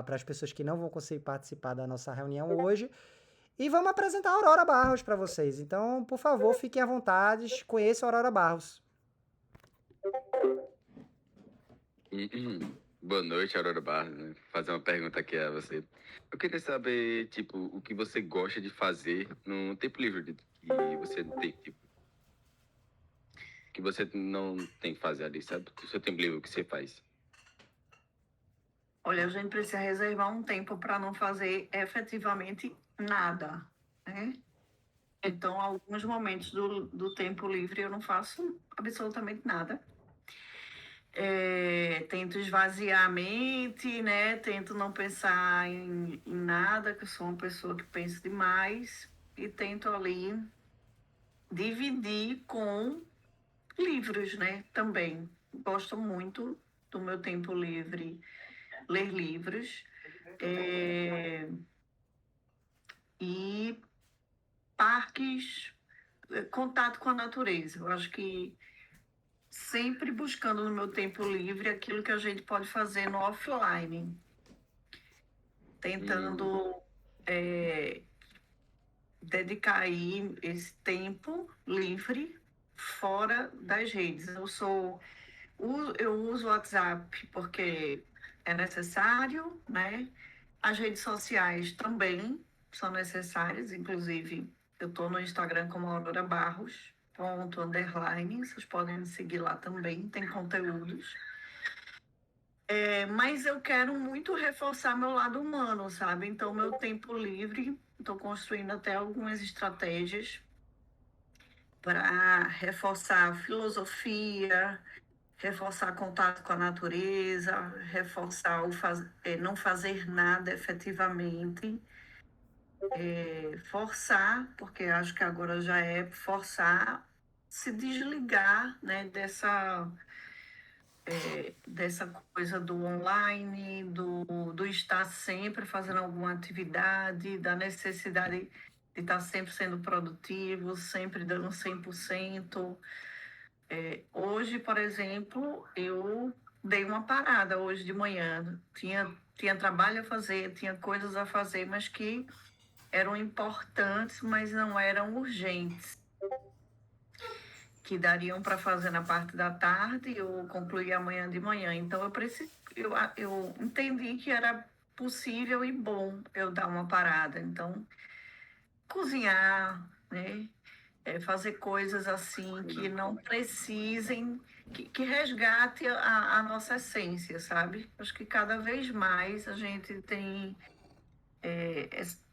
para as pessoas que não vão conseguir participar da nossa reunião hoje. E vamos apresentar a Aurora Barros para vocês. Então, por favor, fiquem à vontade, conheçam a Aurora Barros. Boa noite, Aurora Barros, né? Fazer uma pergunta aqui a você. Eu queria saber, tipo, o que você gosta de fazer no tempo livre que você tem, tipo, que você não tem que fazer ali, sabe? O seu tempo livre, o que você faz? Olha, a gente precisa reservar um tempo para não fazer efetivamente nada, né? Então, alguns momentos do tempo livre eu não faço absolutamente nada. Tento esvaziar a mente, né? Tento não pensar em nada, que eu sou uma pessoa que pensa demais. E tento ali dividir com livros, né? Também. Gosto muito do meu tempo livre, ler livros. E parques, contato com a natureza. Eu acho que sempre buscando no meu tempo livre aquilo que a gente pode fazer no offline, tentando dedicar aí esse tempo livre fora das redes. Eu uso o WhatsApp porque é necessário, né? As redes sociais também são necessárias, inclusive eu estou no Instagram como Aurora Barros, ponto, underline, vocês podem me seguir lá também, tem conteúdos. Mas eu quero muito reforçar meu lado humano, sabe? Então, meu tempo livre, estou construindo até algumas estratégias para reforçar a filosofia, reforçar contato com a natureza, reforçar não fazer nada efetivamente, forçar, porque acho que agora já é forçar se desligar, né, dessa coisa do online, do estar sempre fazendo alguma atividade, da necessidade de estar sempre sendo produtivo, sempre dando 100%. Hoje, por exemplo, eu dei uma parada hoje de manhã. Tinha trabalho a fazer, tinha coisas a fazer, mas que eram importantes, mas não eram urgentes, que dariam para fazer na parte da tarde e eu concluí amanhã de manhã. Então, eu entendi que era possível e bom eu dar uma parada. Então, cozinhar, né? Fazer coisas assim que não precisem, que resgate a nossa essência, sabe? Acho que cada vez mais a gente tem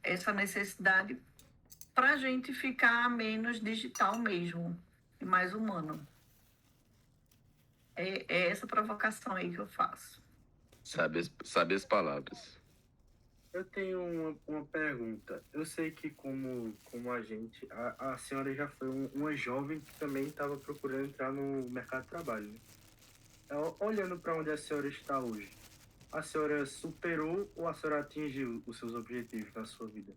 essa necessidade para a gente ficar menos digital mesmo e mais humano. É essa provocação aí que eu faço. Sabe as palavras. Eu tenho uma pergunta. Eu sei que como a gente, a senhora já foi uma jovem que também estava procurando entrar no mercado de trabalho, né? Olhando para onde a senhora está hoje, a senhora superou ou a senhora atingiu os seus objetivos na sua vida?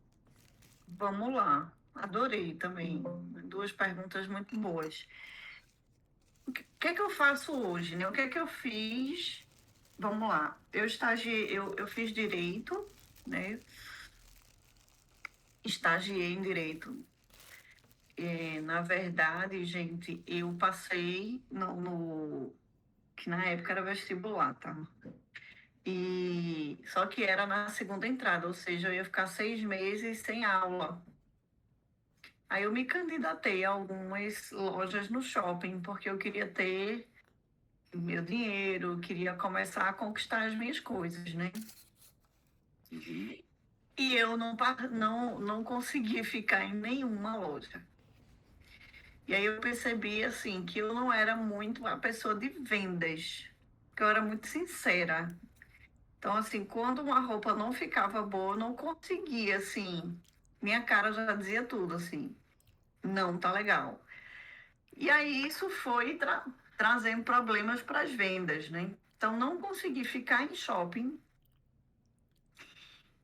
Vamos lá. Adorei também. Duas perguntas muito boas. O que é que eu faço hoje, né? O que é que eu fiz? Vamos lá. Eu fiz direito, né? Estagiei em direito. Na verdade, gente, eu passei que na época era vestibular, tá? Só que era na segunda entrada, ou seja, eu ia ficar 6 meses sem aula. Aí eu me candidatei a algumas lojas no shopping, porque eu queria ter meu dinheiro, queria começar a conquistar as minhas coisas, né? E eu não consegui ficar em nenhuma loja. E aí eu percebi, assim, que eu não era muito a pessoa de vendas, que eu era muito sincera. Então, assim, quando uma roupa não ficava boa, eu não conseguia, assim, minha cara já dizia tudo, assim, não tá legal. E aí isso foi trazendo problemas para as vendas, né? Então, não consegui ficar em shopping.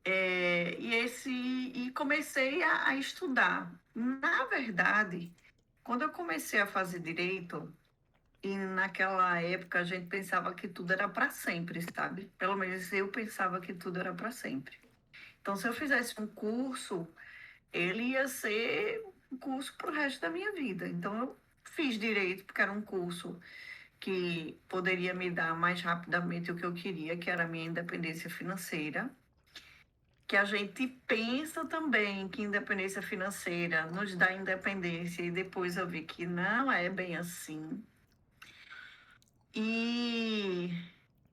E comecei a estudar. Na verdade, quando eu comecei a fazer direito, E naquela época a gente pensava que tudo era para sempre, sabe? Pelo menos eu pensava que tudo era para sempre. Então, se eu fizesse um curso, ele ia ser um curso para o resto da minha vida. Então, eu fiz direito, porque era um curso que poderia me dar mais rapidamente o que eu queria, que era a minha independência financeira. Que a gente pensa também que independência financeira nos dá independência, e depois eu vi que não é bem assim. E,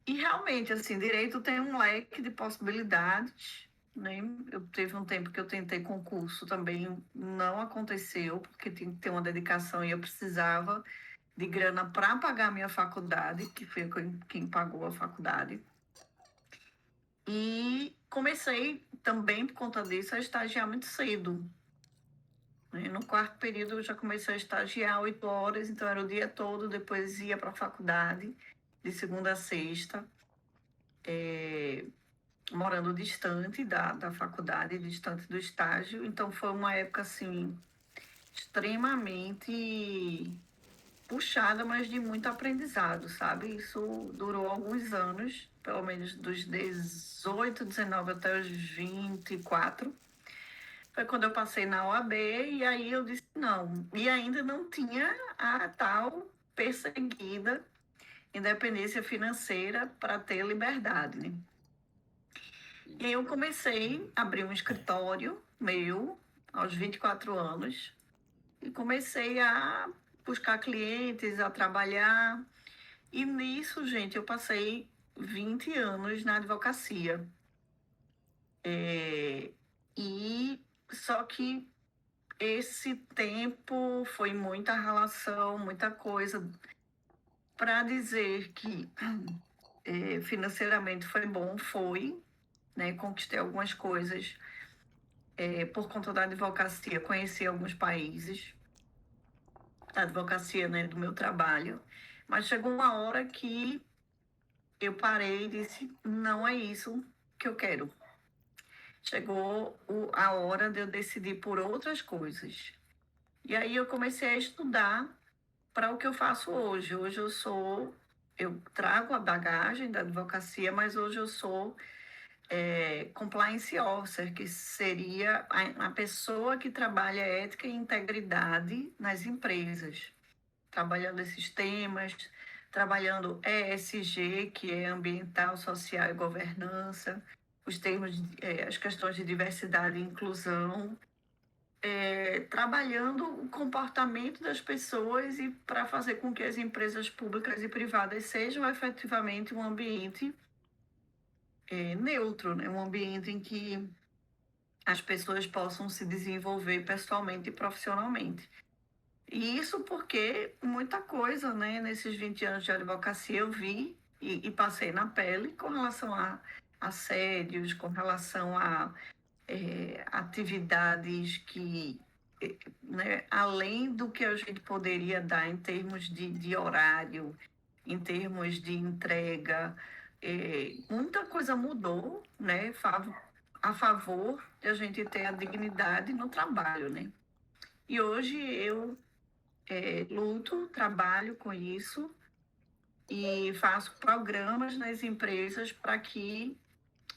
e realmente, assim, direito tem um leque de possibilidades, né? Eu teve um tempo que eu tentei concurso também, não aconteceu, porque tinha que ter uma dedicação e eu precisava de grana para pagar a minha faculdade, que foi quem pagou a faculdade. E comecei também, por conta disso, a estagiar muito cedo. Né? No quarto período eu já comecei a estagiar 8 horas, então era o dia todo, depois ia para a faculdade, de segunda a sexta, morando distante da faculdade, distante do estágio. Então foi uma época, assim, extremamente puxada, mas de muito aprendizado, sabe? Isso durou alguns anos, pelo menos dos 18, 19 até os 24. Foi quando eu passei na OAB e aí eu disse não. E ainda não tinha a tal perseguida independência financeira para ter liberdade, né? E aí eu comecei a abrir um escritório meu aos 24 anos e comecei a buscar clientes, a trabalhar. E nisso, gente, eu passei 20 anos na advocacia. E só que esse tempo foi muita relação, muita coisa. Para dizer que financeiramente foi bom, foi, né? Conquistei algumas coisas por conta da advocacia, conheci alguns países, da advocacia, né, do meu trabalho. Mas chegou uma hora que eu parei e disse, não é isso que eu quero. Chegou a hora de eu decidir por outras coisas. E aí eu comecei a estudar para o que eu faço hoje. Hoje eu trago a bagagem da advocacia, mas hoje eu sou compliance officer, que seria a pessoa que trabalha ética e integridade nas empresas, trabalhando esses temas, trabalhando ESG, que é ambiental, social e governança, os termos, as questões de diversidade e inclusão, trabalhando o comportamento das pessoas e para fazer com que as empresas públicas e privadas sejam efetivamente um ambiente neutro, né? Um ambiente em que as pessoas possam se desenvolver pessoalmente e profissionalmente. E isso porque muita coisa, né, nesses 20 anos de advocacia eu vi e passei na pele com relação a assédios, com relação a atividades que, né, além do que a gente poderia dar em termos de horário, em termos de entrega, muita coisa mudou, né, a favor de a gente ter a dignidade no trabalho, né? E hoje eu luto, trabalho com isso e faço programas nas empresas para que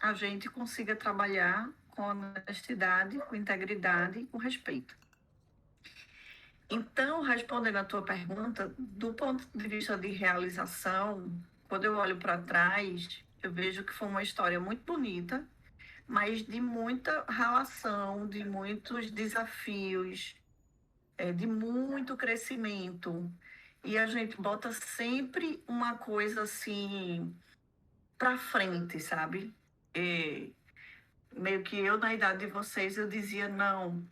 a gente consiga trabalhar com honestidade, com integridade e com respeito. Então, respondendo à tua pergunta, do ponto de vista de realização, quando eu olho para trás, eu vejo que foi uma história muito bonita, mas de muita relação, de muitos desafios, de muito crescimento. E a gente bota sempre uma coisa assim para frente, sabe? Meio que eu, na idade de vocês, eu dizia, não,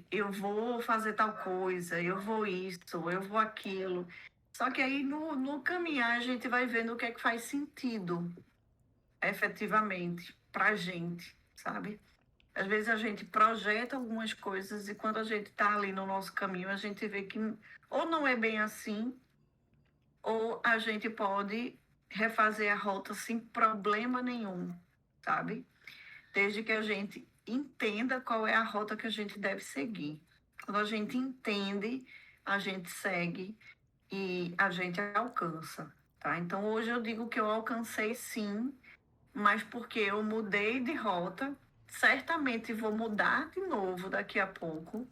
eu vou fazer tal coisa, eu vou isso, eu vou aquilo. Só que aí no caminhar a gente vai vendo o que é que faz sentido, efetivamente, pra gente, sabe? Às vezes a gente projeta algumas coisas e quando a gente tá ali no nosso caminho, a gente vê que ou não é bem assim, ou a gente pode refazer a rota sem problema nenhum, sabe? Desde que a gente entenda qual é a rota que a gente deve seguir. Quando a gente entende, a gente segue e a gente alcança, tá? Então, hoje eu digo que eu alcancei sim, mas porque eu mudei de rota, certamente vou mudar de novo daqui a pouco,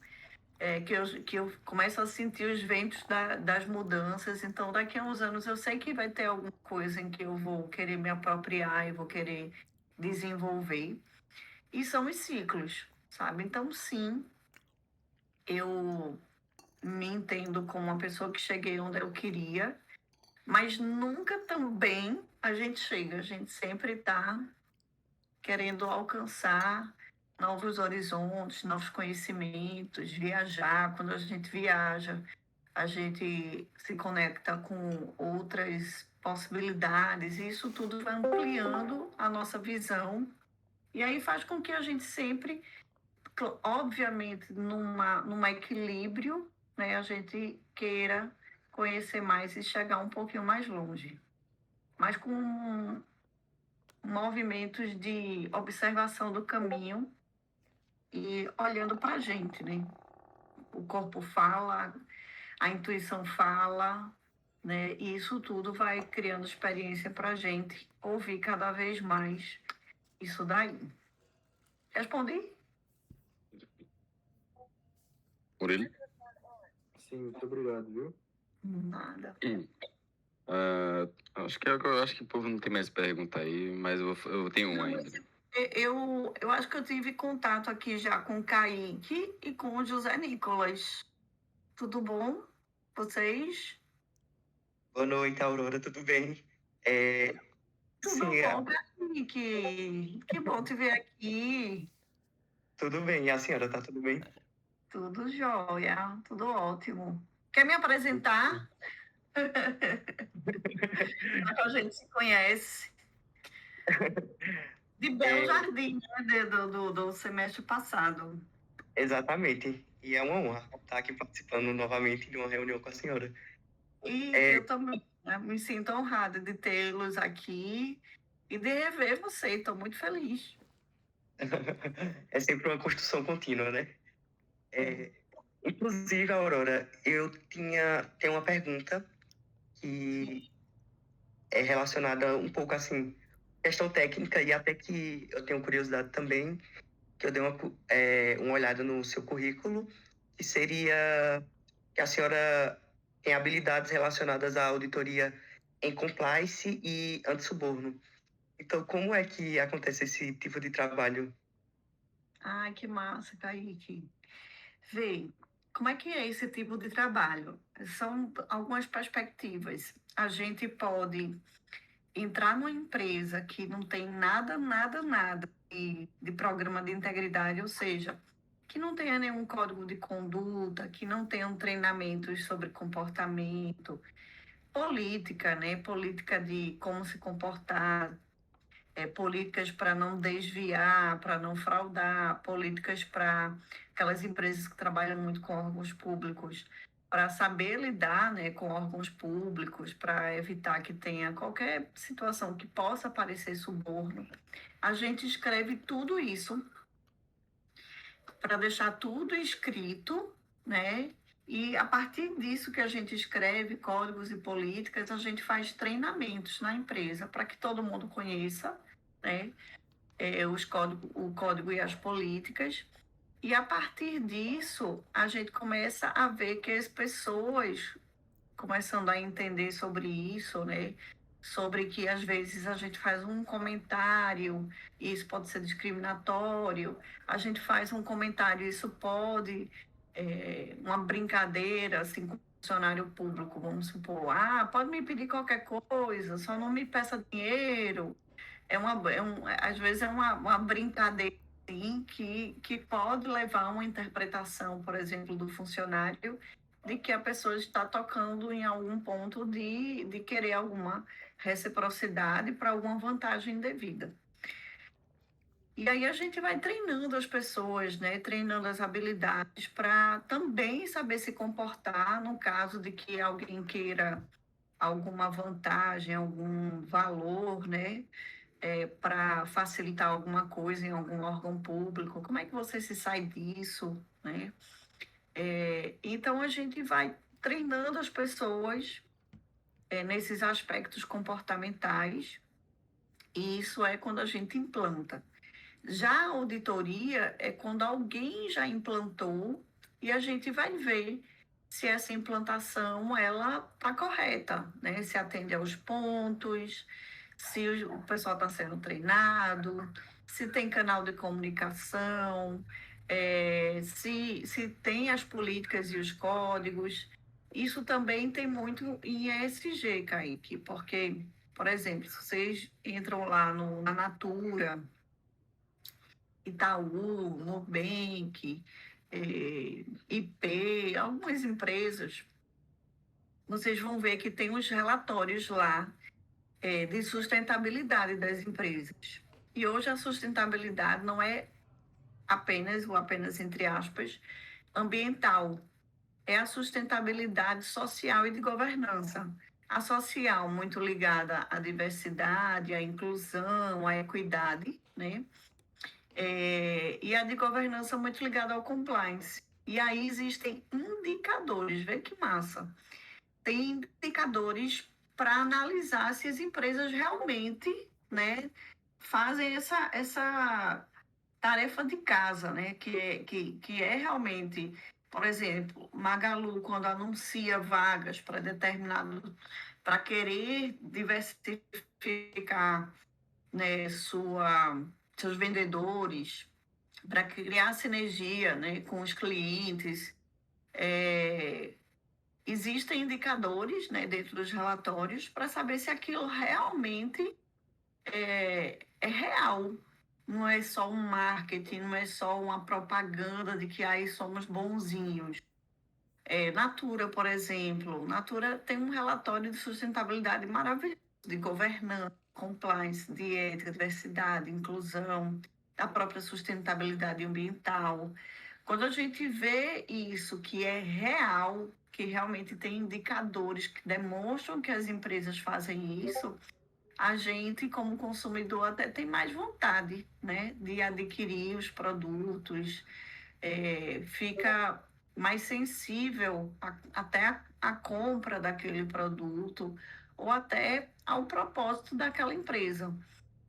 que eu começo a sentir os ventos das mudanças. Então, daqui a uns anos, eu sei que vai ter alguma coisa em que eu vou querer me apropriar e vou querer desenvolver. E são os ciclos, sabe? Então, sim, eu me entendo como uma pessoa que cheguei onde eu queria, mas nunca também a gente chega. A gente sempre está querendo alcançar novos horizontes, novos conhecimentos, viajar. Quando a gente viaja, a gente se conecta com outras possibilidades, e isso tudo vai ampliando a nossa visão, e aí faz com que a gente sempre, obviamente, numa equilíbrio, né, a gente queira conhecer mais e chegar um pouquinho mais longe, mas com movimentos de observação do caminho e olhando para a gente, né? O corpo fala, a intuição fala, né? E isso tudo vai criando experiência para a gente ouvir cada vez mais isso daí. Respondi? Murilo? Sim, muito obrigado, viu? Nada. Acho que o povo não tem mais pergunta aí, mas eu tenho uma ainda. Eu acho que eu tive contato aqui já com o Kaique e com o José Nicolas. Tudo bom? Vocês? Boa noite, Aurora, tudo bem? Tudo Sim, bom, Kaique? Que bom te ver aqui. tudo bem. E a senhora, tá tudo bem? Tudo jóia, tudo ótimo. Quer me apresentar? Já que a gente se conhece. De Belo Jardim, né? Do semestre passado. Exatamente. E é uma honra estar aqui participando novamente de uma reunião com a senhora. E eu também, né, me sinto honrada de tê-los aqui e de rever você. Estou muito feliz. É sempre uma construção contínua, né? Inclusive, Aurora, eu tenho uma pergunta que é relacionada um pouco assim, questão técnica, e até que eu tenho curiosidade também, que eu dei uma olhada no seu currículo, que seria que a senhora tem habilidades relacionadas à auditoria em compliance e antissuborno. Então, como é que acontece esse tipo de trabalho? Ai, que massa, Kaique. Vê, como é que é esse tipo de trabalho? São algumas perspectivas. A gente pode entrar numa empresa que não tem nada de programa de integridade, ou seja, que não tenha nenhum código de conduta, que não tenham treinamentos sobre comportamento, política, né? Política de como se comportar, políticas para não desviar, para não fraudar, políticas para aquelas empresas que trabalham muito com órgãos públicos, para saber lidar, né, com órgãos públicos, para evitar que tenha qualquer situação que possa parecer suborno. A gente escreve tudo isso para deixar tudo escrito, né? E a partir disso que a gente escreve, códigos e políticas, a gente faz treinamentos na empresa para que todo mundo conheça, né? O código e as políticas. E a partir disso, a gente começa a ver que as pessoas começando a entender sobre isso, né? Sobre que às vezes a gente faz um comentário e isso pode ser discriminatório, a gente faz um comentário, isso pode, uma brincadeira, assim, com o funcionário público, vamos supor, pode me pedir qualquer coisa, só não me peça dinheiro. Às vezes é uma brincadeira assim, que pode levar a uma interpretação, por exemplo, do funcionário, de que a pessoa está tocando em algum ponto de querer alguma reciprocidade para alguma vantagem devida. E aí a gente vai treinando as pessoas, né? Treinando as habilidades para também saber se comportar no caso de que alguém queira alguma vantagem, algum valor, né? Para facilitar alguma coisa em algum órgão público. Como é que você se sai disso, né? Então a gente vai treinando as pessoas nesses aspectos comportamentais, e isso é quando a gente implanta. Já a auditoria é quando alguém já implantou e a gente vai ver se essa implantação ela está correta, né? Se atende aos pontos, se o pessoal está sendo treinado, se tem canal de comunicação, se tem as políticas e os códigos. Isso também tem muito em ESG, Kaique, porque, por exemplo, se vocês entram lá na Natura, Itaú, Nubank, IP, algumas empresas, vocês vão ver que tem os relatórios lá de sustentabilidade das empresas. E hoje a sustentabilidade não é apenas, ou apenas entre aspas, ambiental. É a sustentabilidade social e de governança. A social, muito ligada à diversidade, à inclusão, à equidade, né? E a de governança muito ligada ao compliance. E aí existem indicadores, vê que massa. Tem indicadores para analisar se as empresas realmente, né, fazem essa tarefa de casa, né, que é realmente, por exemplo, Magalu, quando anuncia vagas para para querer diversificar, né, seus vendedores, para criar sinergia, né, com os clientes. Existem indicadores, né, dentro dos relatórios para saber se aquilo realmente é real. Não é só um marketing, não é só uma propaganda de que aí somos bonzinhos. Natura, por exemplo. Natura tem um relatório de sustentabilidade maravilhoso, de governança, compliance, de ética, diversidade, inclusão, da própria sustentabilidade ambiental. Quando a gente vê isso, que é real, que realmente tem indicadores que demonstram que as empresas fazem isso, a gente, como consumidor, até tem mais vontade, né, de adquirir os produtos, fica mais sensível até a compra daquele produto ou até ao propósito daquela empresa.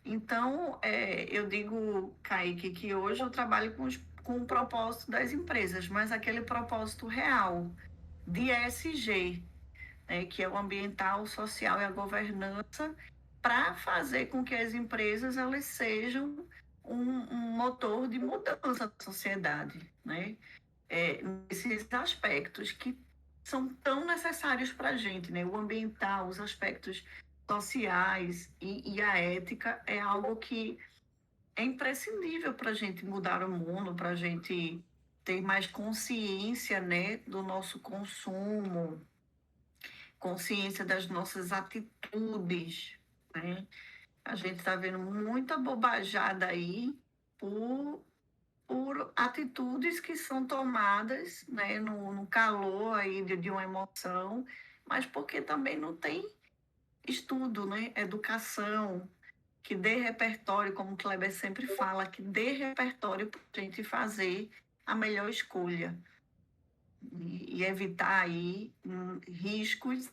Então, eu digo, Kaique, que hoje eu trabalho com o propósito das empresas, mas aquele propósito real de ESG, né, que é o ambiental, o social e a governança, para fazer com que as empresas elas sejam um motor de mudança da sociedade, né? Nesses aspectos que são tão necessários para a gente, né? O ambiental, os aspectos sociais e a ética é algo que é imprescindível para a gente mudar o mundo, para a gente ter mais consciência, né, do nosso consumo, consciência das nossas atitudes, né? A gente está vendo muita bobajada aí por atitudes que são tomadas, né, no calor aí de uma emoção, mas porque também não tem estudo, né, educação, que dê repertório, como o Kleber sempre fala, que dê repertório para a gente fazer a melhor escolha e evitar aí riscos,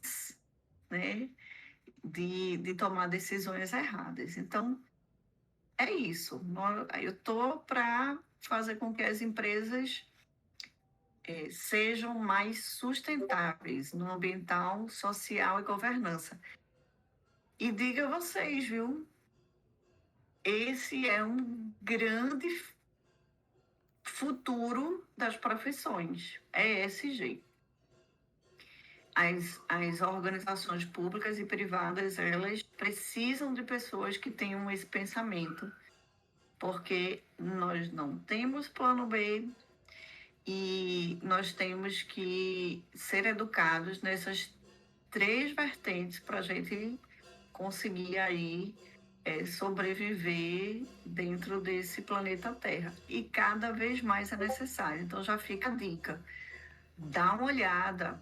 né, de tomar decisões erradas. Então, é isso. Eu estou para fazer com que as empresas sejam mais sustentáveis no ambiental, social e governança. E diga a vocês, viu? Esse é um grande futuro das profissões, é ESG. As organizações públicas e privadas, elas precisam de pessoas que tenham esse pensamento, porque nós não temos plano B e nós temos que ser educados nessas 3 vertentes para a gente conseguir aí sobreviver dentro desse planeta Terra. E cada vez mais é necessário. Então já fica a dica. Dá uma olhada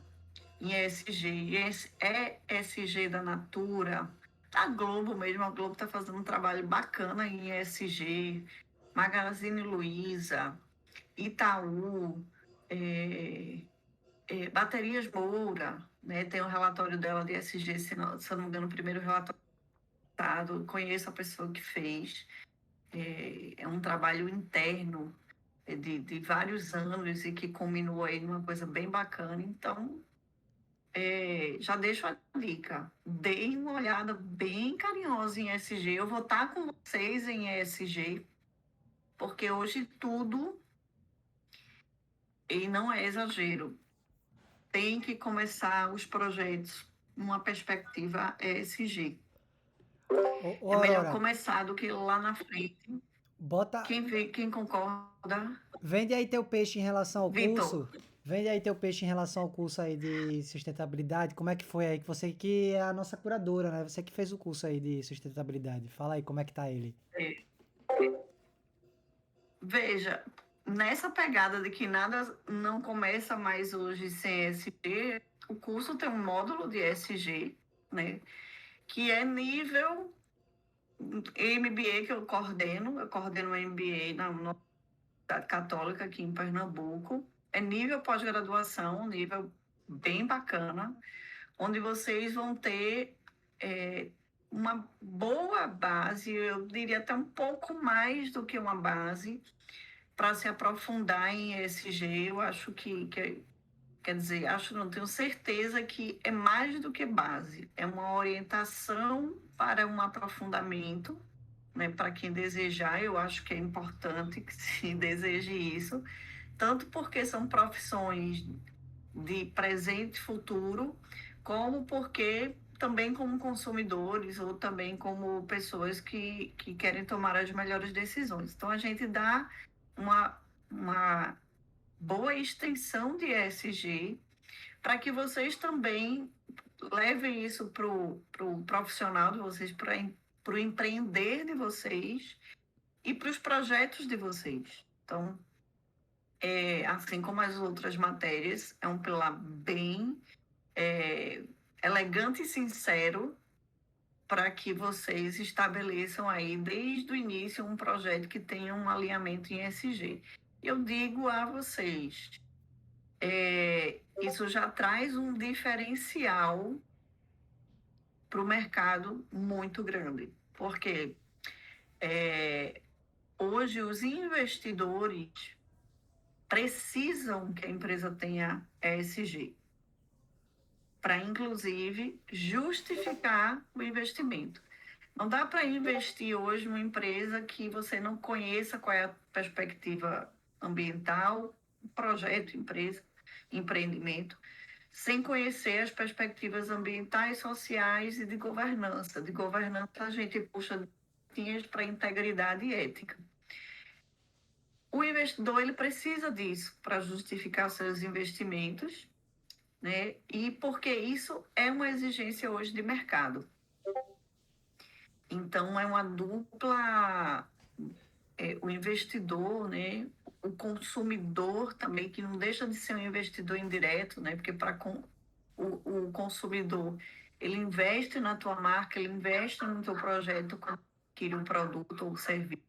em ESG. ESG da Natura. A Globo mesmo, a Globo está fazendo um trabalho bacana em ESG. Magazine Luiza, Itaú, Baterias Moura, né? Tem um relatório dela de ESG, se eu não me engano, o primeiro relatório. Conheço a pessoa que fez. É um trabalho interno de vários anos e que culminou aí numa coisa bem bacana. Então, já deixo a dica. Deem uma olhada bem carinhosa em ESG. Eu vou estar com vocês em ESG, porque hoje tudo, e não é exagero, tem que começar os projetos numa perspectiva ESG. Ô, É melhor Aurora, começar do que lá na frente. bota, Quem concorda? vende aí teu peixe em relação ao Vitor. curso. Vende aí teu peixe em relação ao curso aí de sustentabilidade. Como é que foi aí? Que você que é a nossa curadora, né? Você que fez o curso aí de sustentabilidade. Fala aí como é que tá ele. Veja, nessa pegada de que nada não começa mais hoje sem ESG, o curso tem um módulo de ESG, né? Que é nível MBA que eu coordeno um MBA na Universidade Católica aqui em Pernambuco. É nível pós-graduação, nível bem bacana, onde vocês vão ter uma boa base, eu diria até um pouco mais do que uma base, para se aprofundar em ESG. Eu acho quer dizer, acho não, tenho certeza que é mais do que base, é uma orientação para um aprofundamento, né, para quem desejar. Eu acho que é importante que se deseje isso, tanto porque são profissões de presente e futuro, como porque também como consumidores ou também como pessoas que querem tomar as melhores decisões. Então, a gente dá uma boa extensão de ESG para que vocês também levem isso para o profissional de vocês, para o empreender de vocês e para os projetos de vocês. Então, assim como as outras matérias, é um pilar bem elegante e sincero para que vocês estabeleçam aí desde o início um projeto que tenha um alinhamento em ESG. Eu digo a vocês, isso já traz um diferencial para o mercado muito grande, porque hoje os investidores precisam que a empresa tenha ESG, para, inclusive, justificar o investimento. Não dá para investir hoje numa empresa que você não conheça qual é a perspectiva ambiental, projeto, empresa, empreendimento, sem conhecer as perspectivas ambientais, sociais e de governança. De governança, a gente puxa para integridade e ética. O investidor ele precisa disso para justificar seus investimentos, né? E porque isso é uma exigência hoje de mercado. Então, é uma dupla, o investidor, né? O consumidor também, que não deixa de ser um investidor indireto, né? Porque para o consumidor, ele investe na tua marca, ele investe no teu projeto quando adquire um produto ou serviço.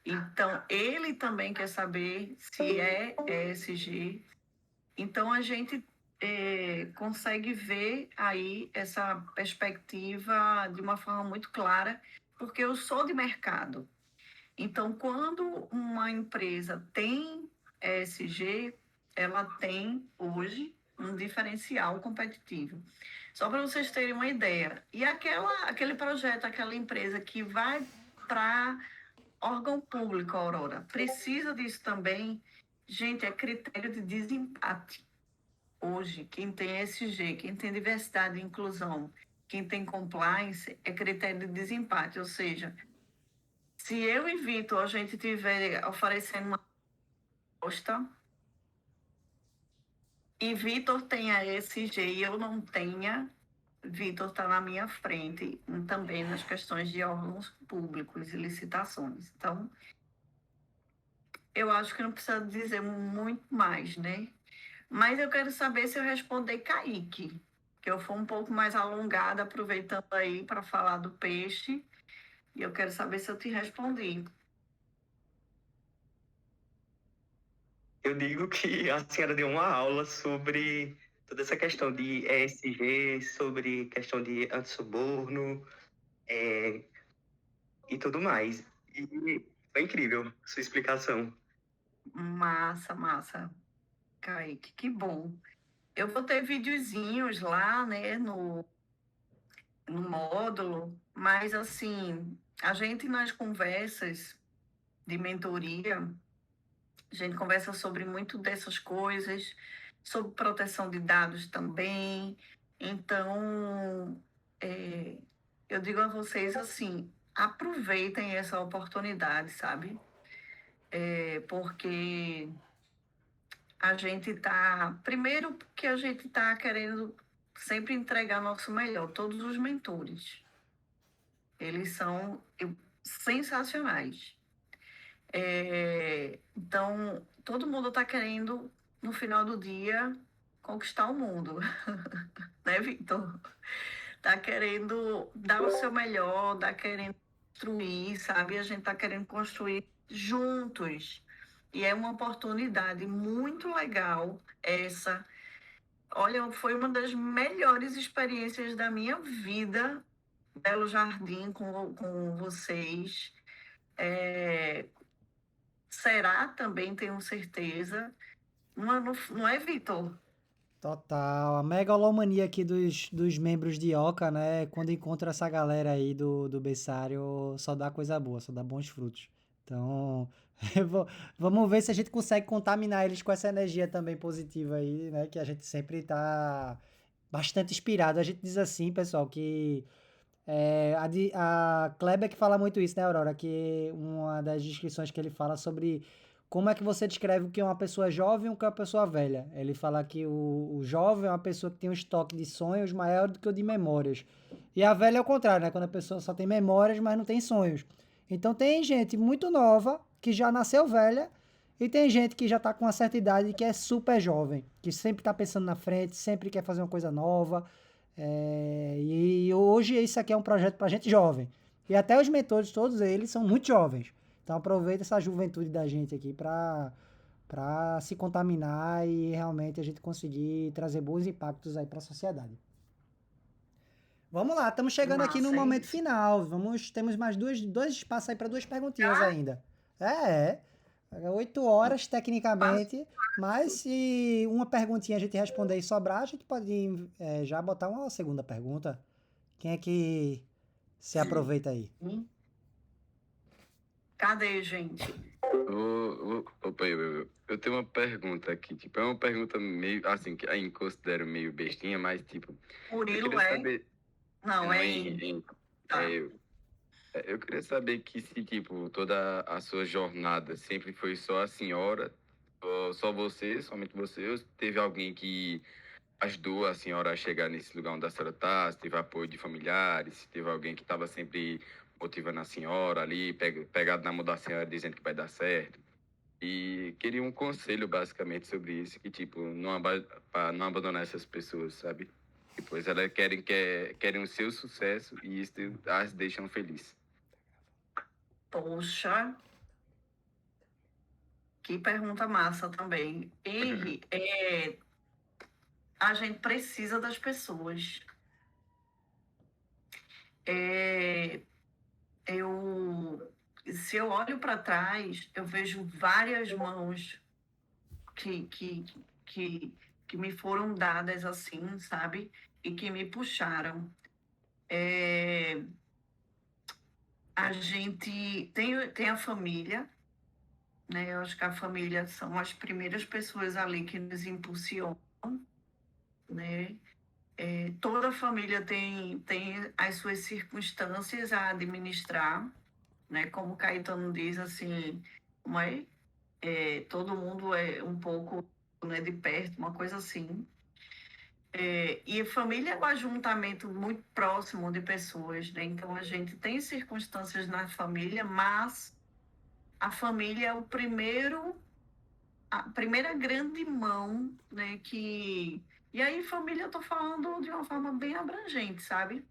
Então, ele também quer saber se é ESG. Então, a gente consegue ver aí essa perspectiva de uma forma muito clara, porque eu sou de mercado. Então, quando uma empresa tem ESG, ela tem hoje um diferencial competitivo. Só para vocês terem uma ideia. E aquele projeto, aquela empresa que vai para órgão público, Aurora, precisa disso também. Gente, é critério de desempate. Hoje, quem tem ESG, quem tem diversidade e inclusão, quem tem compliance, é critério de desempate. Ou seja, se eu e Vitor, a gente estiver oferecendo uma proposta e Vitor tenha ESG e eu não tenha, Vitor está na minha frente também nas questões de órgãos públicos e licitações. Então, eu acho que não precisa dizer muito mais, né? Mas eu quero saber se eu responder Kaique, que eu for um pouco mais alongada, aproveitando aí para falar do peixe, e eu quero saber se eu te respondi. eu digo que a senhora deu uma aula sobre toda essa questão de ESG, sobre questão de antissuborno, e tudo mais. E foi incrível sua explicação. Massa, massa. Kaique, que bom. Eu vou ter videozinhos lá, né, no módulo, mas assim, a gente nas conversas de mentoria, a gente conversa sobre muito dessas coisas, sobre proteção de dados também. Então, é, eu digo a vocês assim, aproveitem essa oportunidade, sabe? Porque a gente está, primeiro porque a gente está querendo sempre entregar nosso melhor, todos os mentores. Eles são sensacionais. Então, todo mundo está querendo, no final do dia, conquistar o mundo, né, Victor? Está querendo dar o seu melhor, está querendo construir, sabe? A gente está querendo construir juntos. E é uma oportunidade muito legal essa. Olha, foi uma das melhores experiências da minha vida, Belo Jardim com vocês. Será também, tenho certeza. Não é, Vitor? Total. A megalomania aqui dos membros de Oca, né? Quando encontra essa galera aí do berçário, só dá coisa boa, só dá bons frutos. Então, vamos ver se a gente consegue contaminar eles com essa energia também positiva aí, né? Que a gente sempre tá bastante inspirado. A gente diz assim, pessoal, que a Kleber que fala muito isso, né, Aurora? Que uma das descrições que ele fala sobre como é que você descreve o que é uma pessoa jovem e o que é uma pessoa velha. Ele fala que o jovem é uma pessoa que tem um estoque de sonhos maior do que o de memórias. E a velha é o contrário, né? Quando a pessoa só tem memórias, mas não tem sonhos. Então tem gente muito nova que já nasceu velha e tem gente que já tá com uma certa idade que é super jovem, que sempre tá pensando na frente, sempre quer fazer uma coisa nova. E hoje isso aqui é um projeto para gente jovem. E até os mentores, todos eles, são muito jovens. Então aproveita essa juventude da gente aqui para se contaminar e realmente a gente conseguir trazer bons impactos aí para a sociedade. Vamos lá, estamos chegando aqui no Massa, é momento isso. final. Temos mais dois espaços aí para duas perguntinhas Já ainda. É, 8 horas passa. tecnicamente, mas se uma perguntinha a gente responder e sobrar, a gente pode já botar uma segunda pergunta. Quem é que se aproveita aí? Cadê, gente? Opa, eu tenho uma pergunta aqui, tipo, é uma pergunta meio, assim, que aí considero meio bestinha, mas, tipo, eu Murilo queria saber, Não, não é é Henry. é Tá. eu queria saber que se, tipo, toda a sua jornada sempre foi só a senhora, só você, somente você, ou teve alguém que ajudou a senhora a chegar nesse lugar onde a senhora está, se teve apoio de familiares, se teve alguém que estava sempre motivando a senhora ali, pegado na mão da senhora dizendo que vai dar certo. E queria um conselho basicamente sobre isso, que tipo, para não abandonar essas pessoas, sabe? Depois elas querem o seu sucesso e isso as deixam felizes. Poxa, que pergunta massa também. Henry, a gente precisa das pessoas. É, se eu olho para trás, eu vejo várias mãos que, que, que, que me foram dadas assim, sabe? E que me puxaram. A gente tem a família, né? Eu acho que a família são as primeiras pessoas ali que nos impulsionam, né? Toda família tem as suas circunstâncias a administrar, né? Como o Caetano diz, assim, como todo mundo é um pouco, né, de perto, uma coisa assim. E família é um ajuntamento muito próximo de pessoas, né? Então a gente tem circunstâncias na família, mas a família é a primeira grande mão, né? E aí, família, eu tô falando de uma forma bem abrangente, sabe?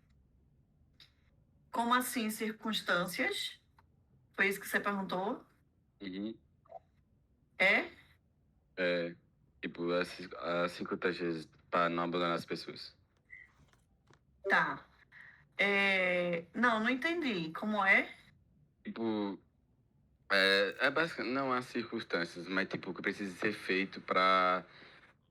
Como assim, circunstâncias? Foi isso que você perguntou? Uhum. É? É, tipo, as 50 vezes pra não abandonar as pessoas. Tá. Não, não entendi. Como é? Tipo, é basicamente, não há circunstâncias, mas tipo, o que precisa ser feito pra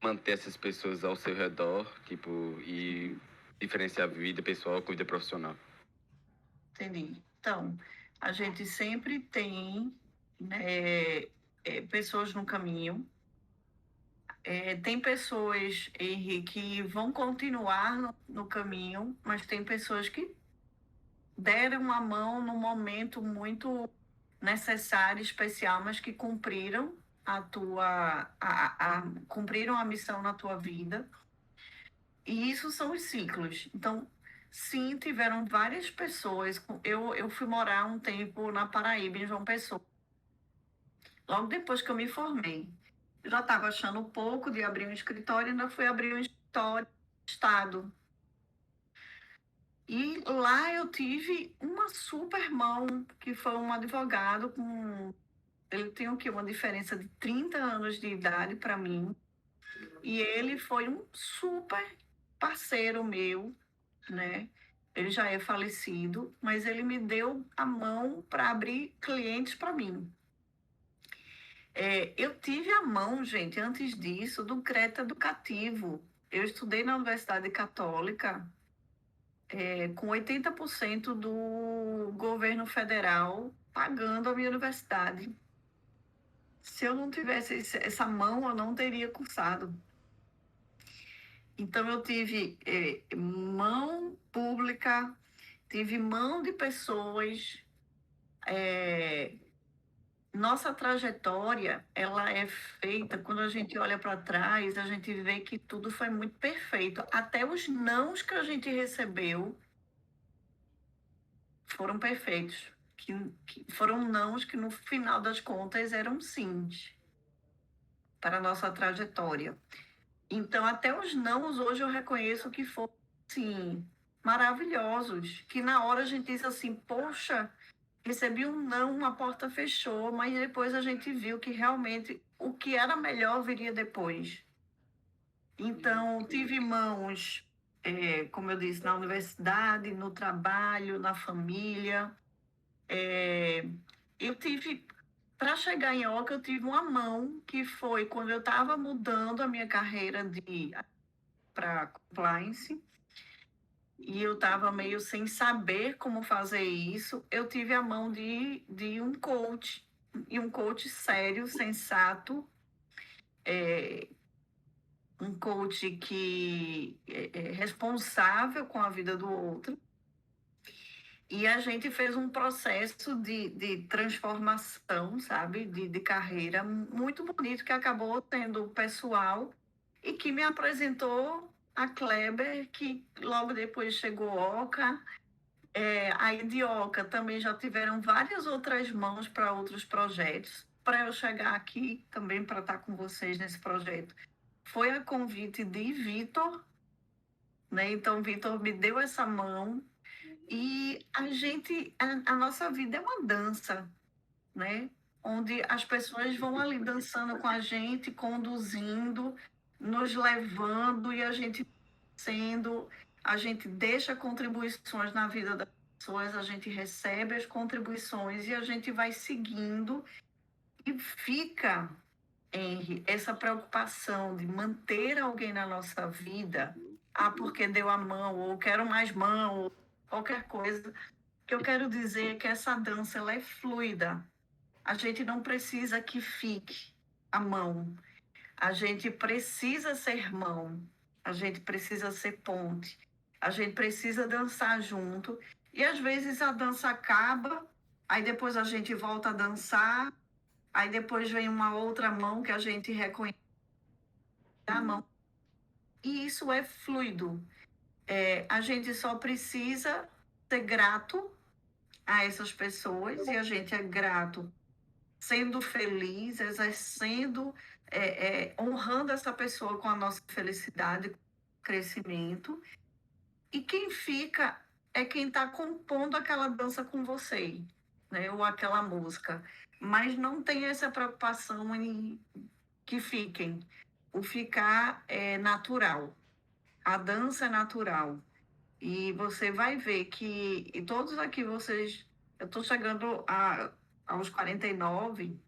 manter essas pessoas ao seu redor, tipo, e diferenciar a vida pessoal com a vida profissional. Entendi. Então, a gente sempre tem, né, pessoas no caminho. Tem pessoas, Henrique, que vão continuar no caminho, mas tem pessoas que deram a mão num momento muito necessário, especial, mas que cumpriram cumpriram a missão na tua vida. E isso são os ciclos. Então, sim, tiveram várias pessoas. Eu fui morar um tempo na Paraíba, em João Pessoa, logo depois que eu me formei. Eu já estava achando pouco de abrir um escritório, ainda fui abrir um escritório no estado. E lá eu tive uma super mão, que foi um advogado com. Ele tem o quê? Uma diferença de 30 anos de idade para mim. E ele foi um super parceiro meu, né? Ele já é falecido, mas ele me deu a mão para abrir clientes para mim. Eu tive a mão, gente, antes disso, do crédito educativo. Eu estudei na Universidade Católica, com 80% do governo federal pagando a minha universidade. Se eu não tivesse essa mão, eu não teria cursado. Então, eu tive mão pública, tive mão de pessoas. Nossa trajetória, ela é feita, quando a gente olha para trás, a gente vê que tudo foi muito perfeito. Até os nãos que a gente recebeu foram perfeitos. Que foram nãos que, no final das contas, eram sims para a nossa trajetória. Então, até os nãos hoje eu reconheço que foram, sim, maravilhosos. Que na hora a gente diz assim, poxa, recebi um não, uma porta fechou, mas depois a gente viu que realmente o que era melhor viria depois. Então, tive mãos, como eu disse, na universidade, no trabalho, na família. Eu tive, para chegar em Oca, eu tive uma mão que foi quando eu estava mudando a minha carreira para compliance. E eu estava meio sem saber como fazer isso. Eu tive a mão de um coach, e um coach sério, sensato, um coach que é responsável com a vida do outro. E a gente fez um processo de transformação, sabe, de carreira muito bonito, que acabou tendo pessoal e que me apresentou a Kleber, que logo depois chegou Oca. A Idioca também já tiveram várias outras mãos para outros projetos. Para eu chegar aqui também para estar com vocês nesse projeto, foi a convite de Vitor, né? Então, Vitor me deu essa mão e a nossa vida é uma dança, né? Onde as pessoas vão ali dançando com a gente, conduzindo, nos levando e a gente deixa contribuições na vida das pessoas, a gente recebe as contribuições e a gente vai seguindo e fica, Henry, essa preocupação de manter alguém na nossa vida, porque deu a mão, ou quero mais mão, ou qualquer coisa. O que eu quero dizer é que essa dança ela é fluida. A gente não precisa que fique a mão. A gente precisa ser mão. A gente precisa ser ponte. A gente precisa dançar junto. E às vezes a dança acaba, aí depois a gente volta a dançar, aí depois vem uma outra mão que a gente reconhece a mão. E isso é fluido. A gente só precisa ser grato a essas pessoas, e a gente é grato sendo feliz, exercendo, honrando essa pessoa com a nossa felicidade, crescimento. E quem fica é quem está compondo aquela dança com você, né? Ou aquela música. Mas não tem essa preocupação em que fiquem. O ficar é natural. A dança é natural. E você vai ver que, e todos aqui vocês, eu estou chegando aos 49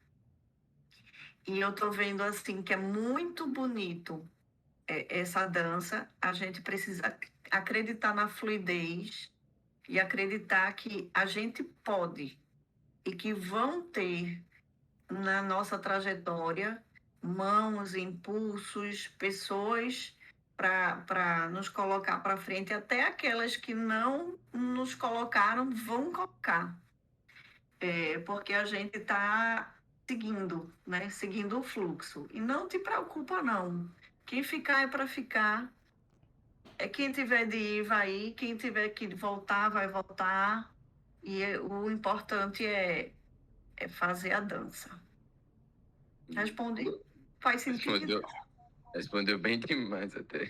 e eu estou vendo assim que é muito bonito essa dança. A gente precisa acreditar na fluidez e acreditar que a gente pode e que vão ter na nossa trajetória mãos, impulsos, pessoas para nos colocar para frente, até aquelas que não nos colocaram vão colocar, porque a gente está seguindo, né? Seguindo o fluxo. E não te preocupa, não. Quem ficar é para ficar. Quem tiver de ir, vai ir. Quem tiver que voltar, vai voltar. E o importante é fazer a dança. Respondi? Faz sentido? Respondeu bem demais até.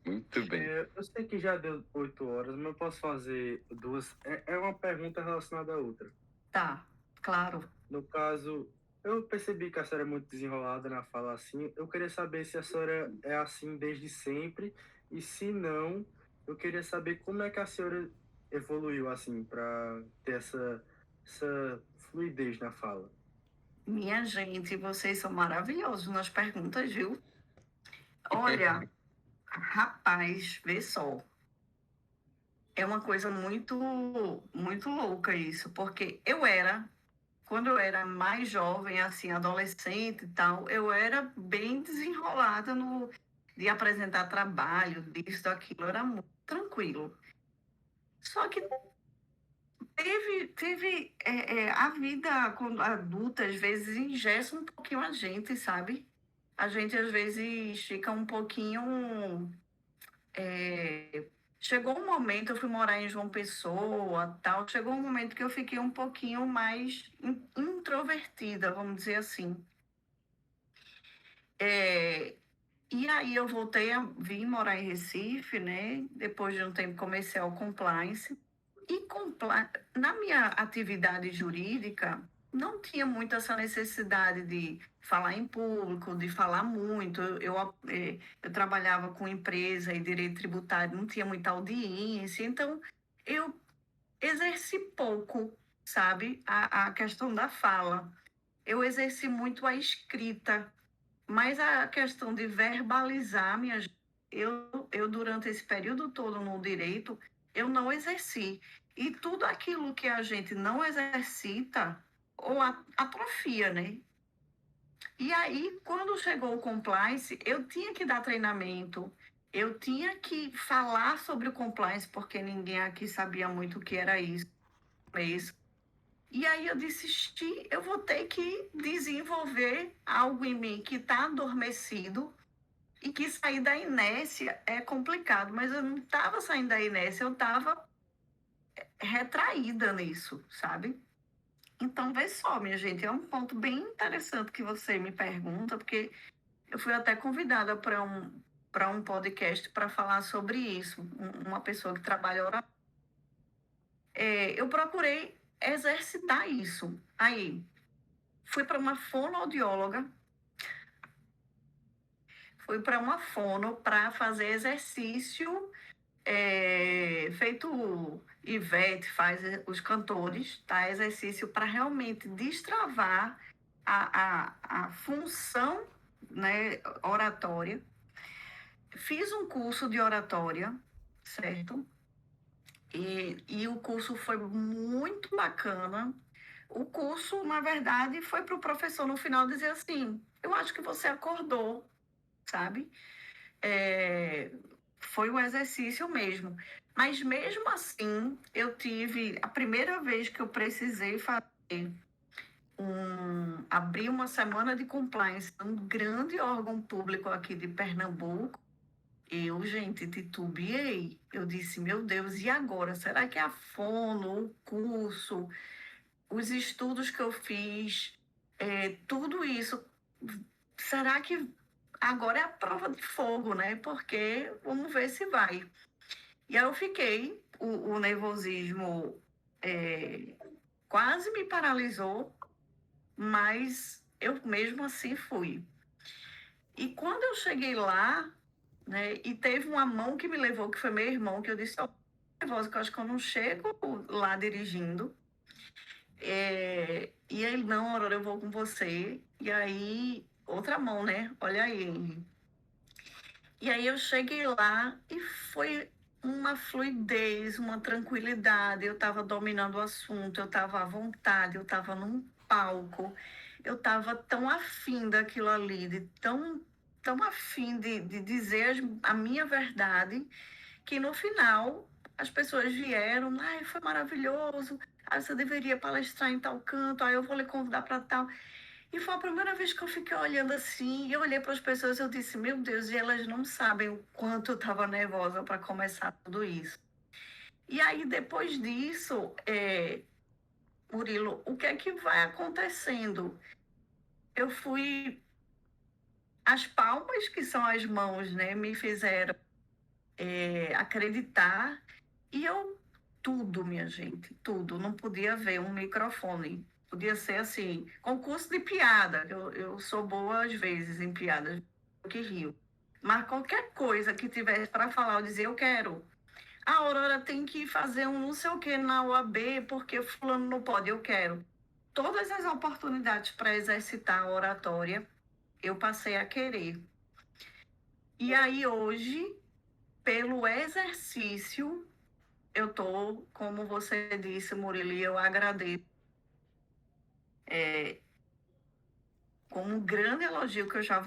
Muito bem. Eu sei que já deu 8 horas, mas eu posso fazer duas. É uma pergunta relacionada à outra. Tá, claro. No caso, eu percebi que a senhora é muito desenrolada na fala assim. Eu queria saber se a senhora é assim desde sempre. E se não, eu queria saber como é que a senhora evoluiu assim para ter essa fluidez na fala. Minha gente, vocês são maravilhosos nas perguntas, viu? Olha, rapaz, vê só. É uma coisa muito, muito louca isso, porque quando eu era mais jovem, assim, adolescente e tal, eu era bem desenrolada de apresentar trabalho, disso, daquilo, era muito tranquilo. Só que teve a vida quando adulta, às vezes, engessa um pouquinho a gente, sabe? A gente, às vezes, fica um pouquinho... Chegou um momento, eu fui morar em João Pessoa, tal, chegou um momento que eu fiquei um pouquinho mais introvertida, vamos dizer assim. E aí eu vim morar em Recife, né? Depois de um tempo comecei ao compliance. E na minha atividade jurídica, não tinha muito essa necessidade de falar em público, de falar muito. Eu trabalhava com empresa e direito tributário, não tinha muita audiência, então eu exerci pouco, sabe, a questão da fala. Eu exerci muito a escrita, mas a questão de verbalizar, eu durante esse período todo no direito, eu não exerci. E tudo aquilo que a gente não exercita, ou atrofia, né? E aí, quando chegou o compliance, eu tinha que dar treinamento, eu tinha que falar sobre o compliance, porque ninguém aqui sabia muito o que era isso mesmo. E aí eu desisti, eu vou ter que desenvolver algo em mim que está adormecido e que sair da inércia é complicado, mas eu não estava saindo da inércia, eu estava retraída nisso, sabe? Então, vê só, minha gente, é um ponto bem interessante que você me pergunta, porque eu fui até convidada para um podcast para falar sobre isso, uma pessoa que trabalha oratória. Eu procurei exercitar isso. Aí, fui para uma fonoaudióloga, fui para uma fono para fazer exercício feito Ivete faz os cantores, tá? Exercício para realmente destravar a função, né, oratória. Fiz um curso de oratória, certo? E o curso foi muito bacana. O curso, na verdade, foi para o professor no final dizer assim: eu acho que você acordou, sabe? Foi um exercício mesmo. Mas mesmo assim, eu tive a primeira vez que eu precisei fazer abrir uma semana de compliance num grande órgão público aqui de Pernambuco. Eu, gente, titubeei. Eu disse, meu Deus, e agora? Será que a fono, o curso, os estudos que eu fiz, tudo isso, será que agora é a prova de fogo, né? Porque vamos ver se vai. E aí eu fiquei, o nervosismo quase me paralisou, mas eu mesmo assim fui. E quando eu cheguei lá, né, e teve uma mão que me levou, que foi meu irmão, que eu disse, ó, nervosa, que eu acho que eu não chego lá dirigindo. E ele, não, Aurora, eu vou com você. E aí, outra mão, né? Olha aí. E aí eu cheguei lá e foi uma fluidez, uma tranquilidade. Eu estava dominando o assunto, eu estava à vontade, eu estava num palco. Eu estava tão afim daquilo ali, tão afim de dizer a minha verdade, que no final as pessoas vieram, ai, foi maravilhoso, aí você deveria palestrar em tal canto, aí eu vou lhe convidar para tal. E foi a primeira vez que eu fiquei olhando assim, e eu olhei para as pessoas e eu disse, meu Deus, e elas não sabem o quanto eu estava nervosa para começar tudo isso. E aí, depois disso, Murilo, o que é que vai acontecendo? Eu fui... As palmas, que são as mãos, né, me fizeram acreditar. E eu, tudo, minha gente, tudo. Não podia ver um microfone. Podia ser assim, concurso de piada. Eu sou boa às vezes em piadas, eu que rio. Mas qualquer coisa que tivesse para falar, eu dizia, eu quero. A Aurora tem que fazer um não sei o que na UAB, porque fulano não pode, eu quero. Todas as oportunidades para exercitar a oratória, eu passei a querer. E aí hoje, pelo exercício, eu tô, como você disse, Murilo, e eu agradeço como um grande elogio que eu já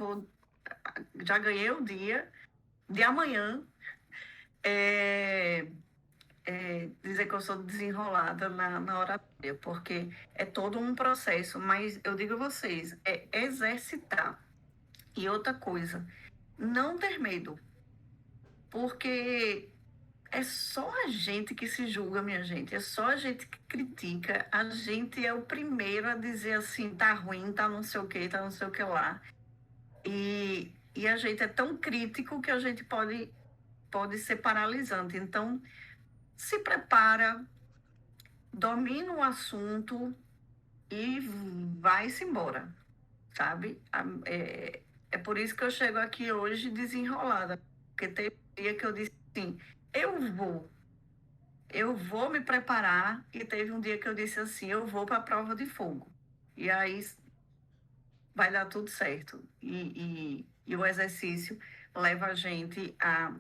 ganhei o dia de amanhã, dizer que eu sou desenrolada na oratória, porque é todo um processo, mas eu digo a vocês, é exercitar. E outra coisa, não ter medo, porque é só a gente que se julga, minha gente. É só a gente que critica. A gente é o primeiro a dizer assim, tá ruim, tá não sei o que, tá não sei o que lá. E a gente é tão crítico que a gente pode ser paralisante. Então, se prepara, domina o assunto e vai-se embora, sabe? É por isso que eu chego aqui hoje desenrolada. Porque teve um dia que eu disse assim, eu vou me preparar. E teve um dia que eu disse assim, eu vou para a prova de fogo. E aí vai dar tudo certo. E o exercício leva a gente a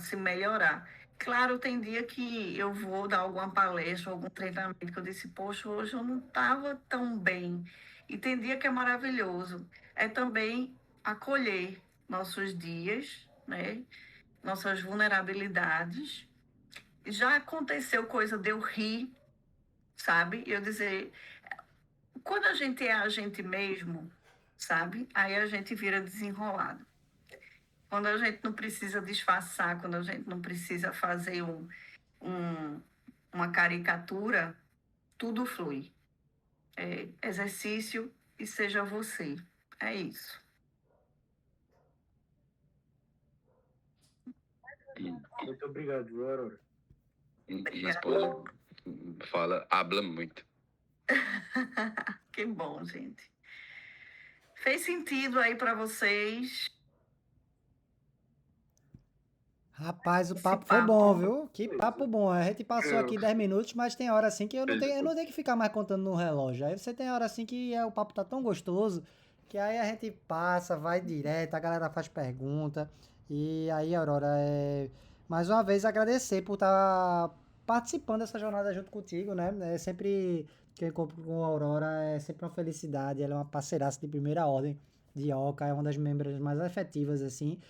se melhorar. Claro, tem dia que eu vou dar alguma palestra, algum treinamento, que eu disse, poxa, hoje eu não estava tão bem. E tem dia que é maravilhoso. É também acolher nossos dias, né? Nossas vulnerabilidades. Já aconteceu coisa de eu rir, sabe? Eu dizer, quando a gente é a gente mesmo, sabe? Aí a gente vira desenrolado. Quando a gente não precisa disfarçar, quando a gente não precisa fazer um, uma caricatura, tudo flui. É exercício e seja você. É isso. Muito obrigado, viu, Aurora? Minha esposa fala, habla muito. Que bom, gente. Fez sentido aí para vocês? Rapaz, o Esse papo foi bom, papo. viu? Que papo bom. A gente passou aqui 10 minutos, mas tem hora assim que eu não tenho que ficar mais contando no relógio. Aí você tem hora assim que o papo tá tão gostoso que aí a gente passa, vai direto, a galera faz pergunta. E aí, Aurora, mais uma vez agradecer por estar participando dessa jornada junto contigo, né? É sempre que eu encontro com a Aurora é sempre uma felicidade. Ela é uma parceiraça de primeira ordem de Oca, é uma das membros mais efetivas, assim.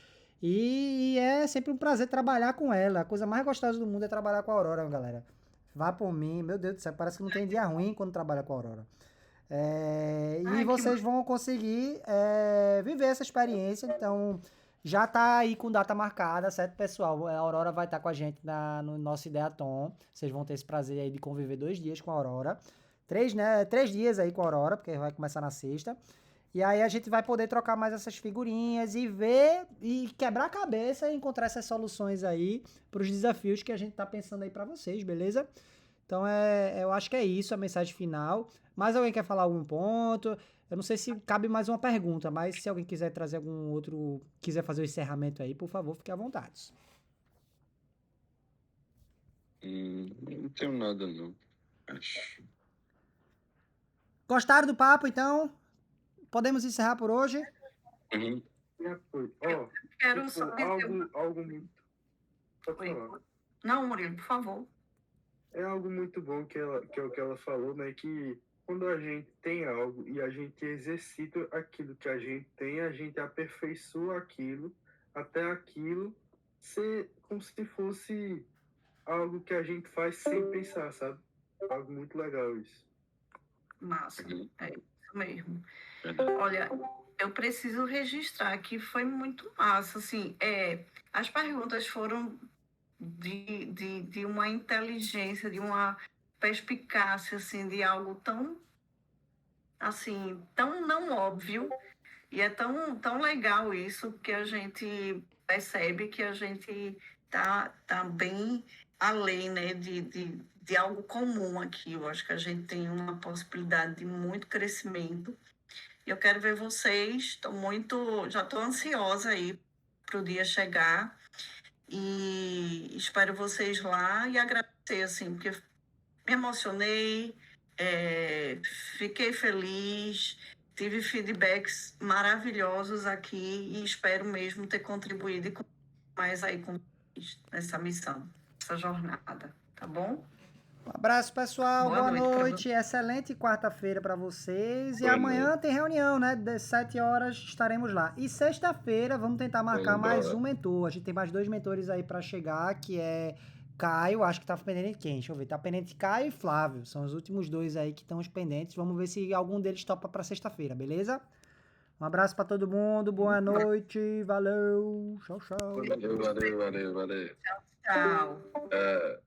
E é sempre um prazer trabalhar com ela. A coisa mais gostosa do mundo é trabalhar com a Aurora, galera. Vá por mim, meu Deus do céu, parece que não tem dia ruim quando trabalha com a Aurora. E Ai, que vocês vão conseguir viver essa experiência. Então, já tá aí com data marcada, certo, pessoal? A Aurora vai estar com a gente no nosso Ideaton. Vocês vão ter esse prazer aí de conviver 2 dias com a Aurora. 3, né? 3 dias aí com a Aurora, porque vai começar na sexta. E aí a gente vai poder trocar mais essas figurinhas e ver e quebrar a cabeça e encontrar essas soluções aí para os desafios que a gente tá pensando aí para vocês, beleza? Então eu acho que é isso a mensagem final. Mais alguém quer falar algum ponto? Eu não sei se cabe mais uma pergunta, mas se alguém quiser trazer algum outro, quiser fazer o encerramento aí, por favor, fique à vontade. Não tenho nada, não. Acho. Gostaram do papo, então? Podemos encerrar por hoje? Uhum. E apoio. Ó, Quero tipo, só dizer. algo muito. Pode Oi. falar. Não, Murilo, por favor. É algo muito bom que é o que ela falou, né? Que quando a gente tem algo e a gente exercita aquilo que a gente aperfeiçoa aquilo, até aquilo ser como se fosse algo que a gente faz sem pensar, sabe? Algo muito legal isso. Massa. Uhum. É isso mesmo. Verdade. Olha, eu preciso registrar que foi muito massa, assim, as perguntas foram de uma inteligência, de uma perspicácia, assim, de algo tão, assim, tão não óbvio, e é tão legal isso que a gente percebe que a gente tá bem além, né, de algo comum aqui. Eu acho que a gente tem uma possibilidade de muito crescimento. E eu quero ver vocês, já estou ansiosa aí para o dia chegar e espero vocês lá e agradecer, assim, porque me emocionei, fiquei feliz, tive feedbacks maravilhosos aqui e espero mesmo ter contribuído mais aí com vocês nessa missão, nessa jornada, tá bom? Um abraço, pessoal. Boa Boa noite pra noite. Excelente quarta-feira para vocês. E Boa amanhã tem reunião, né? Das 7 horas estaremos lá. E sexta-feira vamos tentar marcar Vamos mais embora. um mentor. A gente tem mais 2 mentores aí para chegar, que é Caio, acho que tá pendente de quem? Deixa eu ver. Tá pendente de Caio e Flávio. São os últimos 2 aí que estão os pendentes. Vamos ver se algum deles topa para sexta-feira, beleza? Um abraço para todo mundo. Boa noite. Valeu. Tchau, tchau. Valeu. Tchau. É,